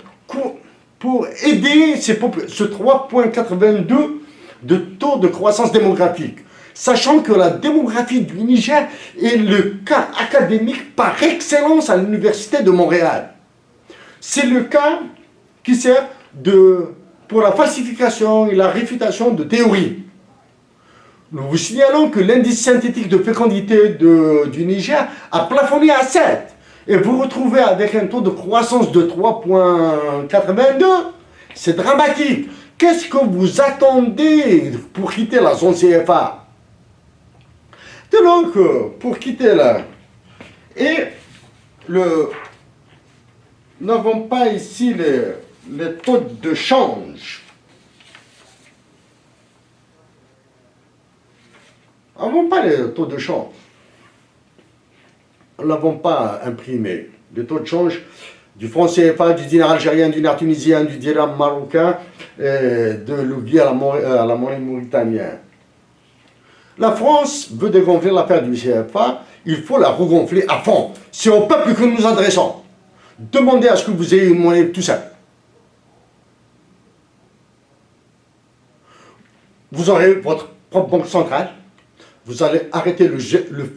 S1: aider ce 3,82 de taux de croissance démographique. Sachant que la démographie du Niger est le cas académique par excellence à l'Université de Montréal. C'est le cas qui sert pour la falsification et la réfutation de théories. Nous vous signalons que l'indice synthétique de fécondité du Niger a plafonné à 7. Et vous retrouvez avec un taux de croissance de 3,82. C'est dramatique. Qu'est-ce que vous attendez pour quitter la zone CFA? Donc, pour quitter là, nous n'avons pas ici les taux de change. Nous n'avons pas les taux de change. Nous ne l'avons pas imprimé. Les taux de change du franc CFA, du dinar algérien, du dinar tunisien, du dirham marocain, de l'oubli à la monnaie mauritanienne. La France veut dégonfler l'affaire du CFA, il faut la regonfler à fond. C'est au peuple que nous nous adressons. Demandez à ce que vous ayez une monnaie tout seul. Vous aurez votre propre banque centrale. Vous allez arrêter le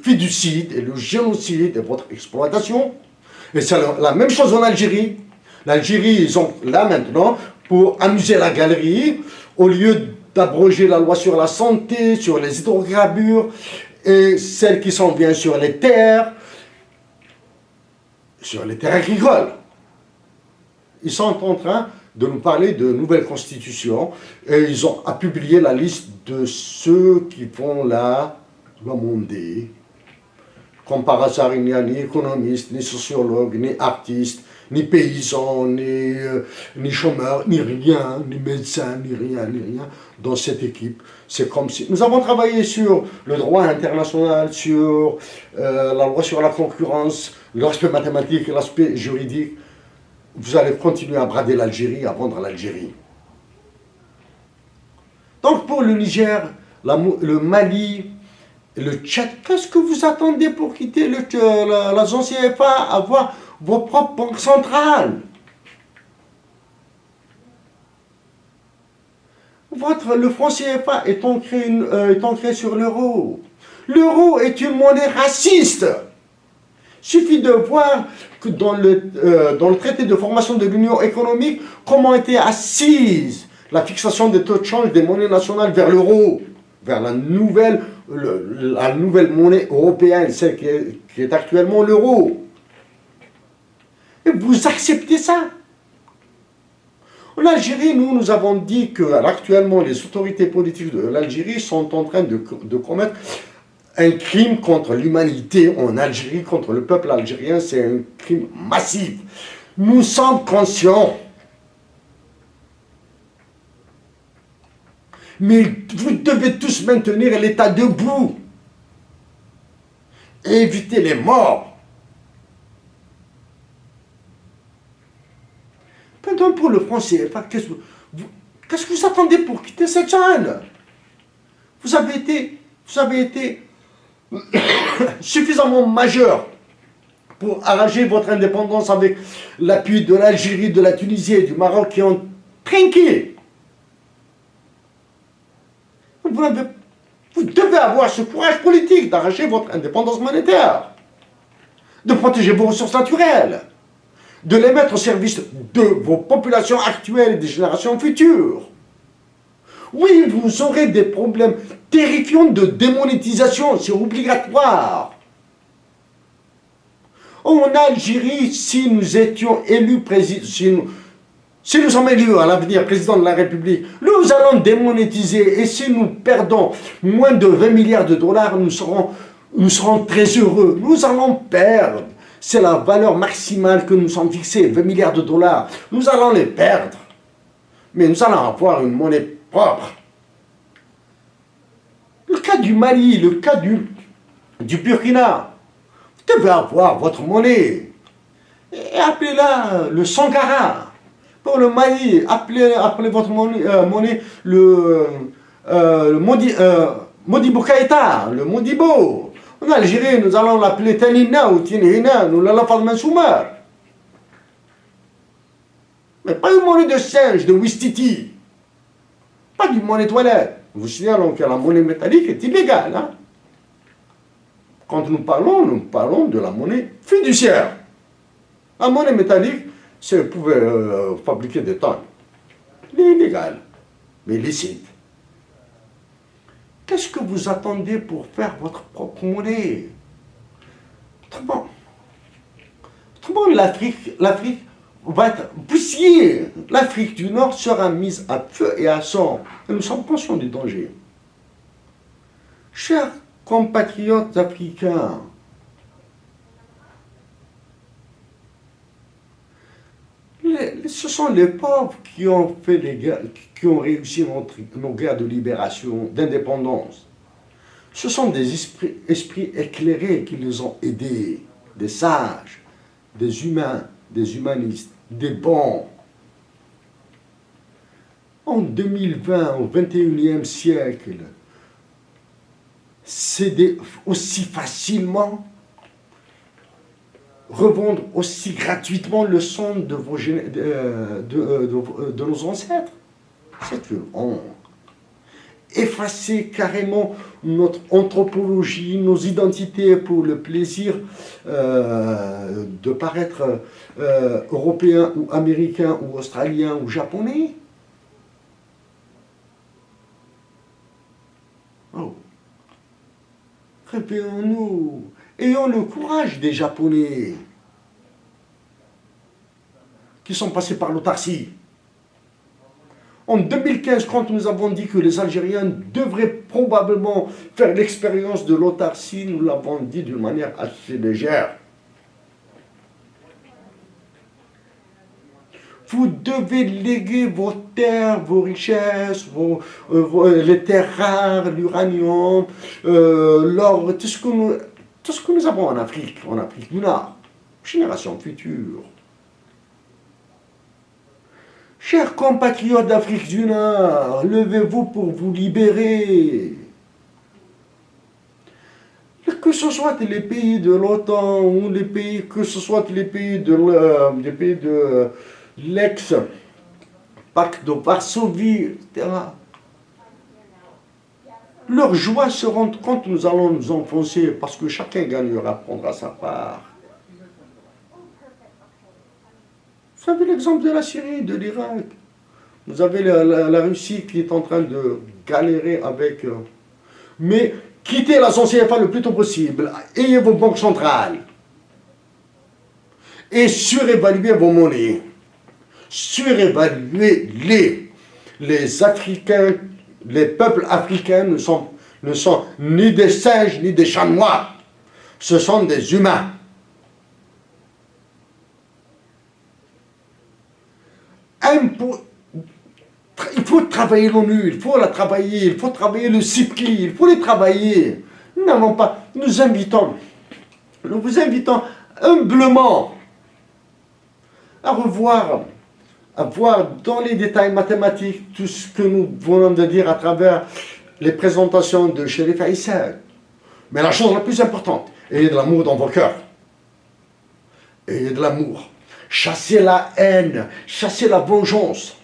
S1: fiducide et le génocide de votre exploitation. Et c'est la même chose en Algérie. L'Algérie, ils ont là maintenant, pour amuser la galerie, au lieu d'abroger la loi sur la santé, sur les hydrocarbures, et celles qui sont bien sur les terres agricoles. Ils sont en train de nous parler de nouvelles constitutions, et ils ont à publier la liste de ceux qui font la mondée. Comme par hasard, il n'y a ni économiste, ni sociologue, ni artiste, ni paysan, ni chômeur, ni rien, ni médecin, ni rien dans cette équipe. C'est comme si... Nous avons travaillé sur le droit international, sur la loi sur la concurrence, l'aspect mathématique et l'aspect juridique. Vous allez continuer à brader l'Algérie, à vendre l'Algérie. Donc pour le Niger, le Mali, le Tchad, qu'est-ce que vous attendez pour quitter la zone CFA, avoir vos propres banques centrales? Le franc CFA est ancré sur l'euro. L'euro est une monnaie raciste. Suffit de voir que dans le traité de formation de l'Union économique, comment était assise la fixation des taux de change des monnaies nationales vers l'euro, vers la nouvelle monnaie européenne, celle qui est actuellement l'euro. Et vous acceptez ça? En Algérie, nous avons dit que actuellement les autorités politiques de l'Algérie sont en train de commettre un crime contre l'humanité en Algérie, contre le peuple algérien. C'est un crime massif. Nous sommes conscients. Mais vous devez tous maintenir l'État debout. Et éviter les morts. Pendant pour le franc CFA, qu'est-ce que vous attendez pour quitter cette chaîne? Vous avez été suffisamment majeur pour arracher votre indépendance avec l'appui de l'Algérie, de la Tunisie et du Maroc qui ont trinqué. Vous devez avoir ce courage politique d'arracher votre indépendance monétaire, de protéger vos ressources naturelles, de les mettre au service de vos populations actuelles et des générations futures. Oui, vous aurez des problèmes terrifiants de démonétisation, c'est obligatoire. En Algérie, si nous étions élus président, si nous sommes élus à l'avenir président de la République, nous allons démonétiser, et si nous perdons moins de 20 milliards de dollars, nous serons très heureux. Nous allons perdre. C'est la valeur maximale que nous sommes fixés, 20 milliards de dollars. Nous allons les perdre. Mais nous allons avoir une monnaie propre. Le cas du Mali, le cas du Burkina, vous devez avoir votre monnaie. Et appelez-la le Sankara. Pour le Mali, appelez votre monnaie le Modibo Keïta, le Modibo. En Algérie, nous allons l'appeler Tanina ou Tinina, nous l'allons faire Mansoumar. Mais pas une monnaie de singe, de Ouistiti. Pas du monnaie toilette. Vous signalons que la monnaie métallique est illégale. Hein? Quand nous parlons de la monnaie fiduciaire. La monnaie métallique, vous pouvez fabriquer des tonnes. Elle est illégale, mais licite. Qu'est-ce que vous attendez pour faire votre propre monnaie? Autrement, l'Afrique va être bousillée. L'Afrique du Nord sera mise à feu et à sang. Et nous sommes conscients du danger. Chers compatriotes africains, ce sont les pauvres qui ont fait les guerres, qui ont réussi nos guerres de libération, d'indépendance. Ce sont des esprits éclairés qui les ont aidés, des sages, des humains, des humanistes, des bons. En 2020, au XXIe siècle, céder aussi facilement, revendre aussi gratuitement le sang de nos ancêtres. C'est une honte. Effacer carrément notre anthropologie, nos identités pour le plaisir de paraître européen ou américain ou australien ou japonais. Oh. Réveillons-nous. Ayons le courage des Japonais qui sont passés par l'autarcie. En 2015, quand nous avons dit que les Algériens devraient probablement faire l'expérience de l'autarcie, nous l'avons dit d'une manière assez légère. Vous devez léguer vos terres, vos richesses, les terres rares, l'uranium, l'or, tout ce que nous avons en Afrique du Nord, génération future. Chers compatriotes d'Afrique du Nord, levez-vous pour vous libérer. Que ce soit les pays de l'OTAN ou que ce soit les pays de l'ex-pacte de Varsovie, etc. Leur joie se rend compte que nous allons nous enfoncer parce que chacun gagnera, prendra sa part. Vous avez l'exemple de la Syrie, de l'Irak. Vous avez la Russie qui est en train de galérer avec... mais quittez la zone CFA le plus tôt possible. Ayez vos banques centrales. Et surévaluez vos monnaies. Surévaluez-les. Les Africains, les peuples africains ne sont ni des singes ni des chats noirs. Ce sont des humains. Il faut travailler l'ONU, il faut la travailler, il faut travailler le CIPCLI, il faut les travailler. Nous n'avons pas, nous vous invitons humblement à revoir, à voir dans les détails mathématiques tout ce que nous venons de dire à travers les présentations de Chérif Aïssa. Mais la chose la plus importante, ayez de l'amour dans vos cœurs. Ayez de l'amour. Chassez la haine, chassez la vengeance.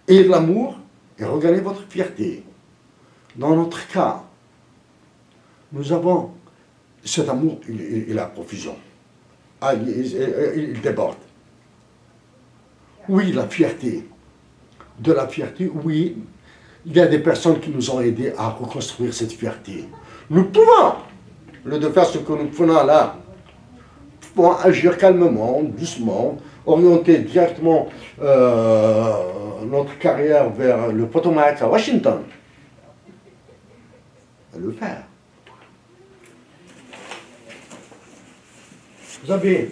S1: Ayez de l'amour et regagnez votre fierté. Dans notre cas, nous avons cet amour, il a profusion. Ah, il déborde. Oui, la fierté. De la fierté, oui. Il y a des personnes qui nous ont aidés à reconstruire cette fierté. Nous pouvons, au lieu de faire ce que nous faisons là, nous pouvons agir calmement, doucement, orienter directement notre carrière vers le Potomac à Washington. Et le faire. Vous avez,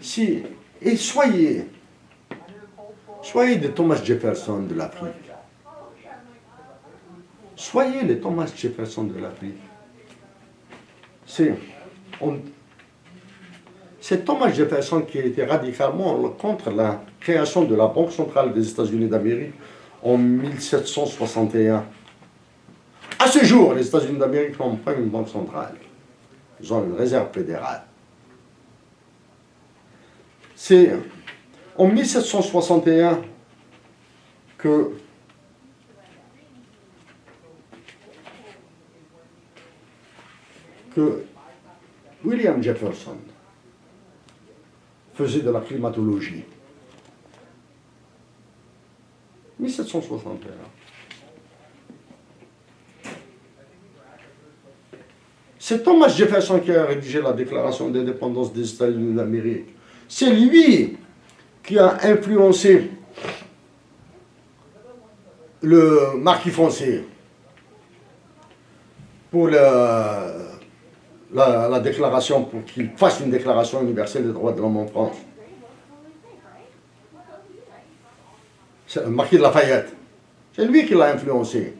S1: si, et soyez des Thomas Jefferson de l'Afrique. Soyez les Thomas Jefferson de l'Afrique. C'est Thomas Jefferson qui a été radicalement contre la création de la Banque centrale des États-Unis d'Amérique en 1761. À ce jour, les États-Unis d'Amérique n'ont pas une banque centrale. Ils ont une réserve fédérale. C'est en 1761 que William Jefferson faisait de la climatologie. 1761. C'est Thomas Jefferson qui a rédigé la Déclaration d'indépendance des États-Unis d'Amérique. C'est lui qui a influencé le Marquis français pour la déclaration, pour qu'il fasse une déclaration universelle des droits de l'homme en France. C'est le Marquis de Lafayette. C'est lui qui l'a influencé.